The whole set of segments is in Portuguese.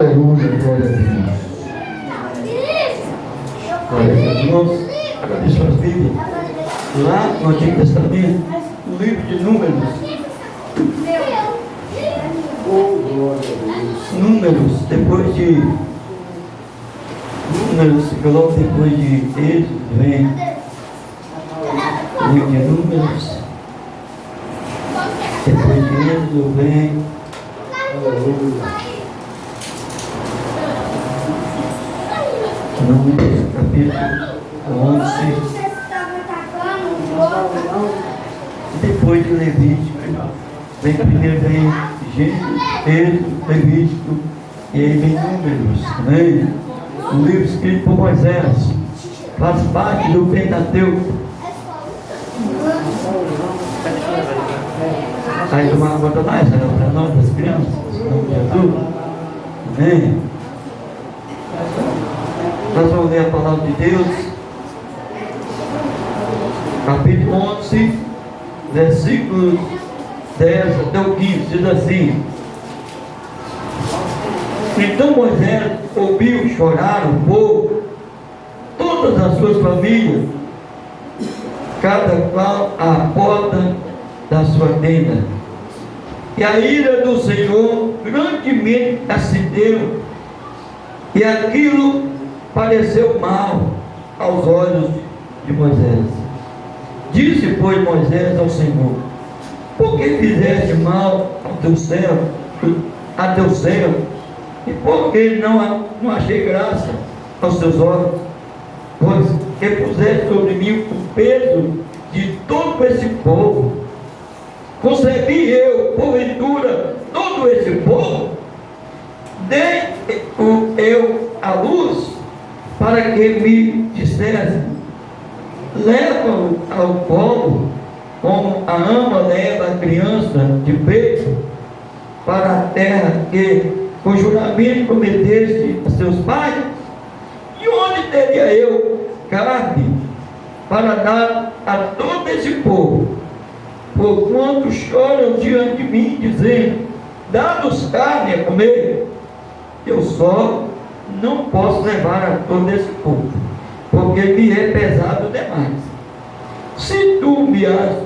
Aleluia, glória a Deus. Glória a Deus. Irmãos, abra suas Bíblias. Lá no Antigo Testamento, no livro de Números. Números, depois de Números, logo depois de Êxodo, vem o livro de Números. Depois de Êxodo, vem Números, capítulo 11. Depois de Levítico, vem primeiro Gênesis, Êxodo, Levítico, e aí vem Números, amém? Um livro escrito por Moisés, faz parte do Pentateuco. Aí tomar uma conta mais, para nós, das crianças, em nome de Jesus, amém? Nós vamos ler a palavra de Deus, capítulo 11, versículos 10 até o 15, diz assim: Então Moisés ouviu chorar o povo, todas as suas famílias, cada qual à porta da sua tenda. E a ira do Senhor grandemente acendeu, e aquilo pareceu mal aos olhos de Moisés. Disse, pois, Moisés ao Senhor: Por que fizeste mal ao teu servo, a teu servo? E por que não achei graça aos teus olhos? Pois que puseste sobre mim o peso de todo esse povo. Concebi eu, porventura, todo esse povo? Dei eu à luz, para que me dissesse: leva-o ao colo, como a ama leva a criança de peito, para a terra que com juramento prometeste a seus pais? E onde teria eu carne para dar a todo esse povo? Porquanto choram diante de mim, dizendo: dá-nos carne a comer. Eu só não posso levar a todo esse povo, porque me é pesado demais. Se tu me has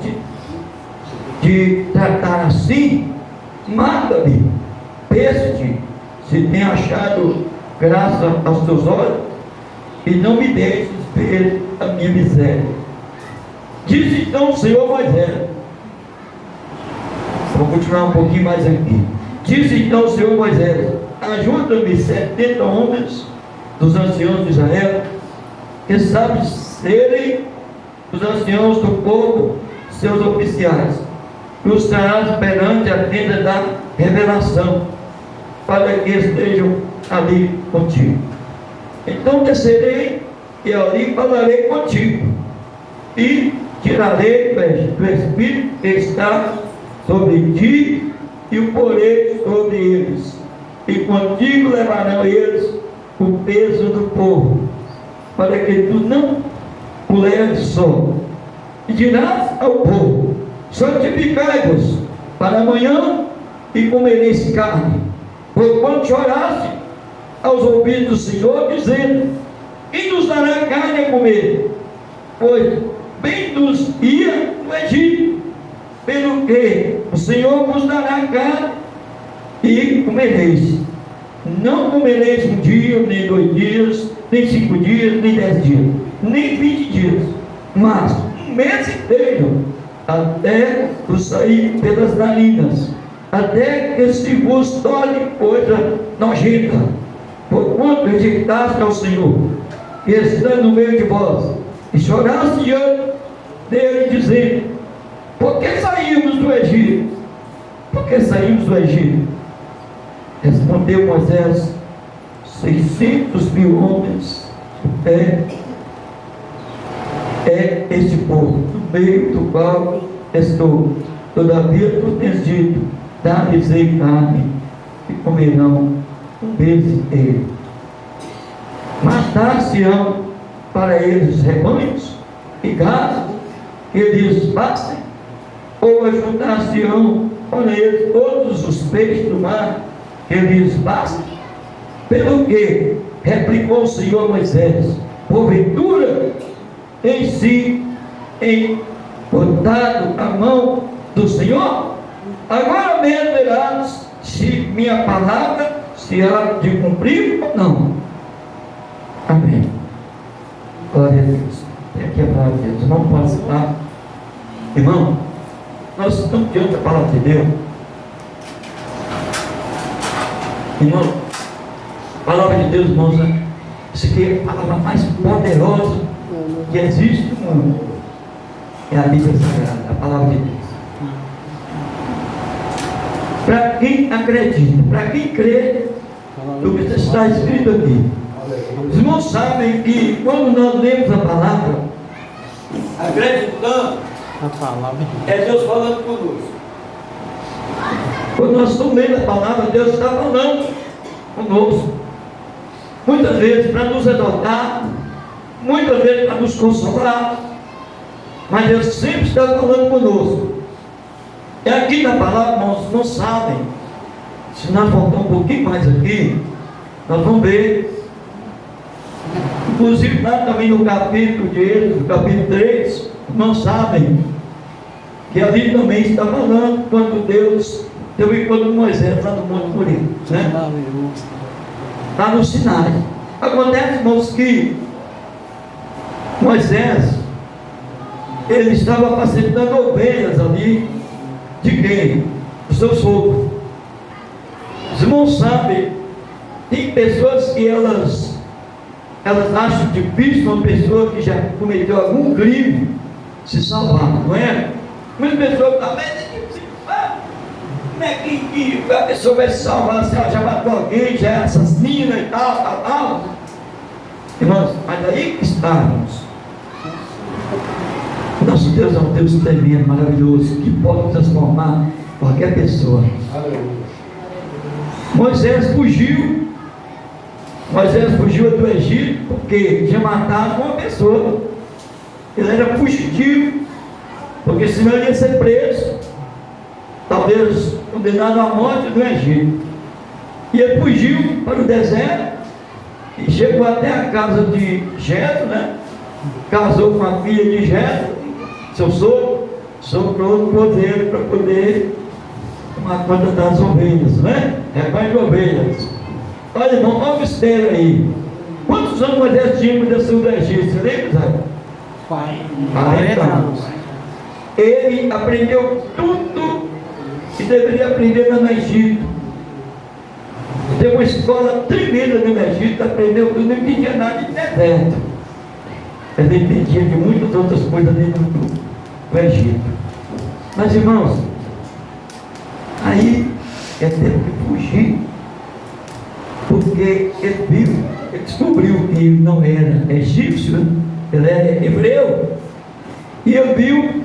de tratar assim, mata-me, peste, se tem achado graça aos teus olhos, e não me deixes ver a minha miséria. Disse então o Senhor Moisés, vou continuar um pouquinho mais aqui. Disse então o Senhor Moisés: ajuda-me 70 homens dos anciãos de Israel, que sabem serem os anciãos do povo, seus oficiais, e os trarás perante a tenda da revelação, para que estejam ali contigo. Então descerei e ali falarei contigo, e tirarei do Espírito que está sobre ti, e o porei sobre eles, e contigo levarão eles o peso do povo, para que tu não o leves só. E dirás ao povo: santificai-vos para amanhã, e comereis carne, porquanto choraste aos ouvidos do Senhor, dizendo: quem nos dará carne a comer? Pois bem nos ia no Egito, pelo que o Senhor vos dará carne e comereis. Não comereis um dia, nem 2 dias, nem 5 dias, nem 10 dias, nem 20 dias, mas um mês inteiro, até vos sair pelas narinas, até que se vos torne coisa nojenta, porquanto rejeitaste ao Senhor, que está no meio de vós, e choraste diante dele, dizendo: por que saímos do Egito? Por que saímos do Egito? Respondeu Moisés: 600 mil homens é este povo, no meio do qual estou. Todavia tu tens dito: dá-lhes carne, e comerão um mês inteiro. Mas dar-se-ão para eles rebanhos e gado, que lhes bastem? Ou ajuntar-se-ão para eles todos os peixes do mar, que lhes bastem? Pelo que replicou o Senhor a Moisés: porventura em si botado a mão do Senhor? Agora mesmo verás se minha palavra se há de cumprir ou não. Amém. Glória a Deus. É que a palavra de Deus. Não posso falar. Irmão, nós estamos diante da palavra de Deus. Irmão, a palavra de Deus, irmãos, isso aqui é a palavra mais poderosa que existe no mundo. É a Bíblia Sagrada, a palavra de Deus. Para quem acredita, para quem crê no que está escrito aqui. Os irmãos sabem que quando nós lemos a palavra, acreditando, é Deus falando conosco. Quando nós estamos lendo a palavra, Deus está falando conosco. Muitas vezes para nos exaltar, muitas vezes para nos consolar, mas Deus sempre está falando conosco. E aqui na palavra, irmãos, não sabem, se nós voltar um pouquinho mais aqui, nós vamos ver, inclusive lá também no capítulo de Êxodo, capítulo 3, não sabem, que ali também está falando, quando Deus deu o encontro de Moisés lá no Monte Morim, né? Lá no Sinai. Acontece, irmãos, que Moisés, ele estava apacentando ovelhas ali. De quem? Do seu sogro. Os irmãos sabem, tem pessoas que elas acham difícil uma pessoa que já cometeu algum crime se salvar, não é? Muitas pessoas também como é que a pessoa vai se salvar se ela já matou alguém, já é assassina e tal. Irmãos, mas aí que estamos. Nosso Deus é um Deus tremendo, maravilhoso, que pode transformar qualquer pessoa. Moisés fugiu do Egito porque tinha matado uma pessoa. Ele era fugitivo, porque senão ele ia ser preso, talvez condenado à morte do Egito. E ele fugiu para o deserto e chegou até a casa de Jetro, né? Casou com a filha de Jetro, seu sogro, soprou no poder para poder tomar conta das ovelhas, né? Rebanho de ovelhas. Olha, irmão, olha o mistério aí. Quantos anos Moisés tinha quando desceu do Egito? Você lembra, Zé? 40 anos. Ele aprendeu tudo que deveria aprender lá no Egito. Tem uma escola tremenda no Egito, aprendeu tudo, não entendia nada de deserto. Ele entendia de muitas outras coisas dentro do Egito. Mas, irmãos, aí ele teve que fugir, porque ele descobriu que ele não era egípcio, ele era hebreu, e ele viu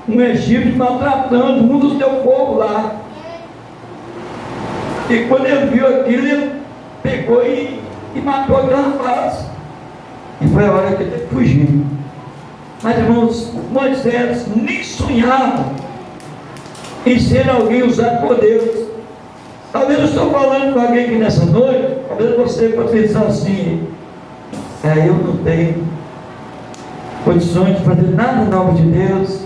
um egípcio maltratando um do seu povo lá. E quando ele viu aquilo, ele pegou e matou aquele rapaz. E foi a hora que ele teve que fugir. Mas, irmãos, Moisés nem sonhava em ser alguém usado por Deus. Talvez eu estou falando com alguém aqui nessa noite, talvez você pode pensar assim: eu não tenho condições de fazer nada em nome de Deus,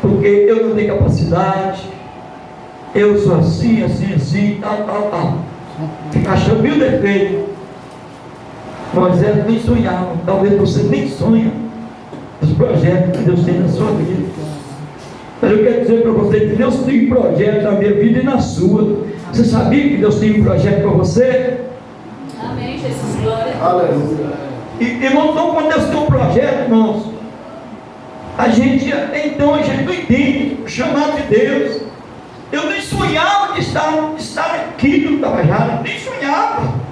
porque eu não tenho capacidade, eu sou assim, tal. Fica achando mil defeitos. Moisés nem sonhava, talvez você nem sonha os projetos que Deus tem na sua vida. Mas eu quero dizer para você que Deus tem um projeto na minha vida e na sua. Você sabia que Deus tem um projeto para você? Amém, Jesus, glória. Aleluia. Irmãos, então quando Deus tem um projeto, irmãos, a gente não entende o chamado de Deus. Eu nem sonhava de estar aqui no Tabajara, nem sonhava.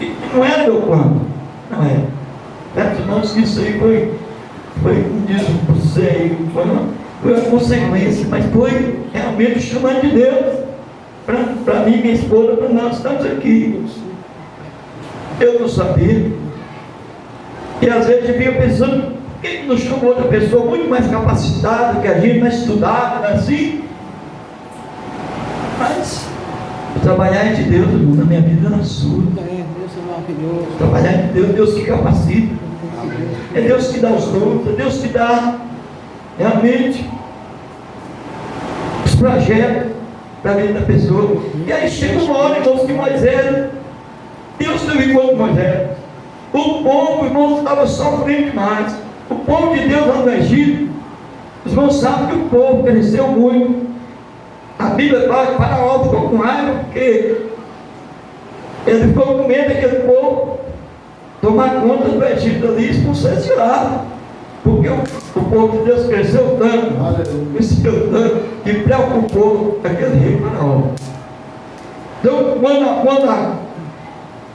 E não era meu plano, não era. Peço, irmãos, que isso aí foi como diz você aí, foi uma consequência, mas foi realmente o chamado de Deus para mim e minha esposa, para nós estamos aqui. Eu não sabia. E às vezes eu vinha pensando, por que não chamou outra pessoa muito mais capacitada que a gente, mais estudada, assim? Mas Trabalhar é de Deus, irmão, na minha vida e na sua. Deus é maravilhoso. Trabalhar é de Deus, Deus que capacita. É Deus que dá os dons, é Deus que dá realmente os projetos para a vida da pessoa. E aí chega uma hora, irmãos, que Moisés, Deus teve encontro com Moisés. O povo, irmãos, estava sofrendo demais. O povo de Deus lá no Egito, os irmãos sabem que o povo cresceu muito. A Bíblia fala que Faraó ficou com raiva, porque ele ficou com medo daquele povo tomar conta do Egito ali e expulsar esse lá. Porque o povo de Deus cresceu tanto, cresceu tanto, que preocupou aquele rei Faraó. Então, quando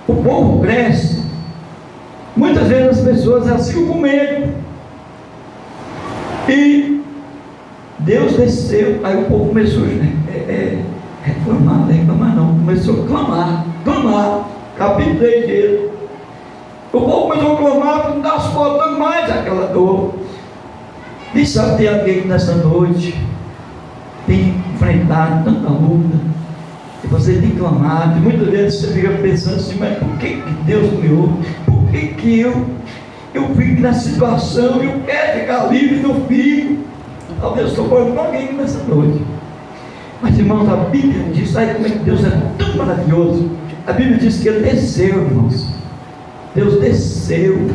o povo cresce, muitas vezes as pessoas elas ficam com medo. E Deus desceu, aí o povo começou a reclamar não, começou a clamar, capítulo 3 dele. O povo começou a clamar, não está suportando mais aquela dor. E sabe, tem alguém que nessa noite tem enfrentado tanta luta, e você tem clamado, e muitas vezes você fica pensando assim, mas por que Deus me ouve? Por que eu fico nessa situação, eu quero ficar livre, não fico? Talvez eu estou falando com alguém nessa noite. Mas, irmãos, a Bíblia diz, sabe como é que Deus é tão maravilhoso? A Bíblia diz que Ele desceu, irmãos. Deus desceu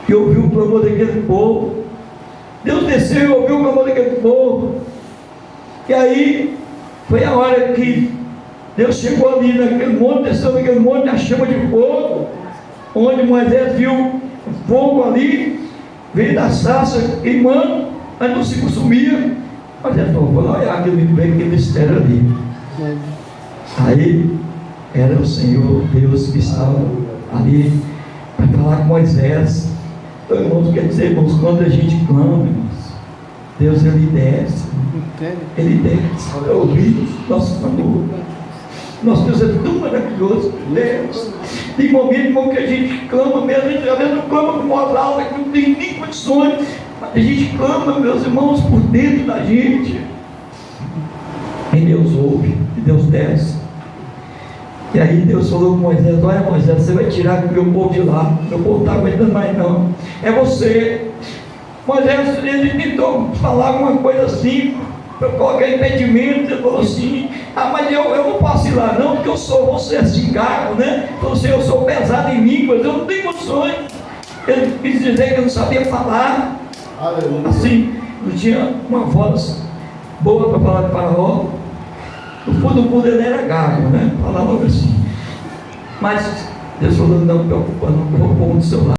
e ouviu o clamor daquele povo. Deus desceu e ouviu o clamor daquele povo. E aí foi a hora que Deus chegou ali naquele monte, desceu naquele monte, a chama de fogo, onde Moisés viu o fogo ali, veio da sarça queimando, mas não se consumia. Moisés falou, vou lá olhar aquele mistério ali. Aí era o Senhor Deus que estava ali para falar com Moisés. Então, irmãos, quer dizer, irmãos, quando a gente clama, irmãos, Deus ele desce para ouvir nosso clamor. Nosso Deus é tão maravilhoso, Deus. Tem momento, irmão, que a gente clama mesmo, a gente às vezes não clama com voz alta, que não tem nem condições, mas a gente clama, meus irmãos, por dentro da gente. E Deus ouve, e Deus desce. E aí Deus falou com Moisés, olha Moisés, você vai tirar o meu povo de lá, meu povo não está aguentando mais não, é você. Moisés, ele tentou falar alguma coisa assim, para colocar impedimento, ele falou assim, mas eu não posso ir lá não, porque você é assim, gago, né? Eu sou pesado em línguas, eu não tenho condições. Ele quis dizer que eu não sabia falar, assim, não tinha uma voz boa para falar de Faraó. No fundo ele era gago, né? Falava assim. Mas Deus falou, não me preocupa, não, vou pôr do seu lado.